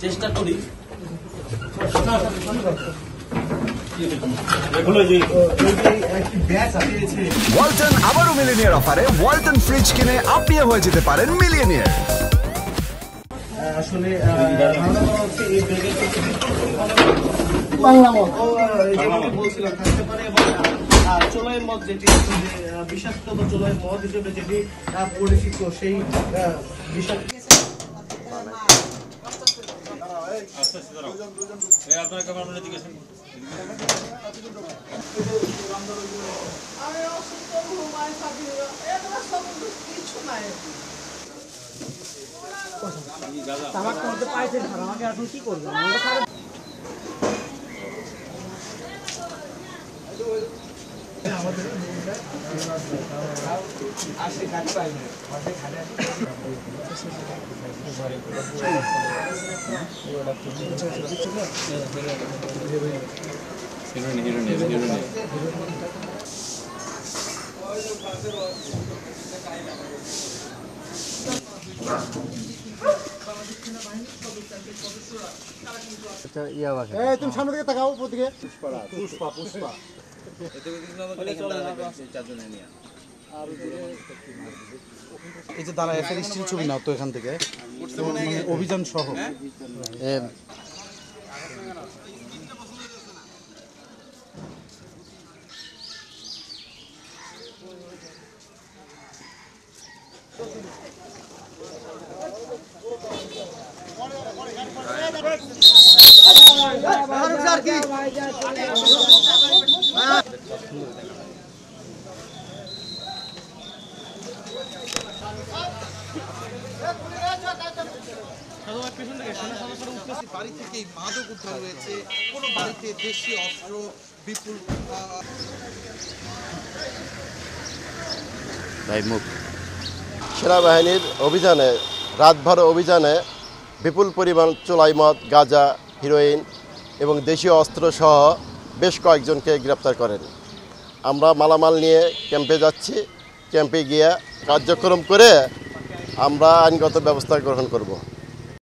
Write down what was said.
চেষ্টা করি ওয়ালটন আবারও মিলিনিয়ার অফারে ওয়ালটন ফ্রিজ কিনে আপনিও হয়ে যেতে পারেন মিলিয়নিয়ার। আসলে এই ব্যাগের বাংলা মদ বলছিলাম থাকতে পারে এবং চোলাই মদ যেটি বিষাক্ত বা চোলাই মদ হিসেবে যেটি পরিচিত সেই বিষাক্ত আপনার ক্যামেরাম্যানের দিকে পাইছেন আমাকে এখন কি করবেন তুমি সামনে দিকে তাকাও উপর দিকে। এই যে দাঁড়া এফের স্টিল ছবি নাও তো এখান থেকে অভিযান সহ বাড়ি থেকে মাদক উদ্ধার হয়েছে, কোন বাড়িতে দেশি অস্ত্র বিপুল সেনাবাহিনীর অভিযানে রাতভর অভিযানে বিপুল পরিমাণ চোলাই মদ, গাঁজা, হিরোইন এবং দেশীয় অস্ত্র সহ বেশ কয়েকজনকে গ্রেপ্তার করেন। আমরা মালামাল নিয়ে ক্যাম্পে যাচ্ছি, ক্যাম্পে গিয়ে কার্যক্রম করে আমরা আইনগত ব্যবস্থা গ্রহণ করব।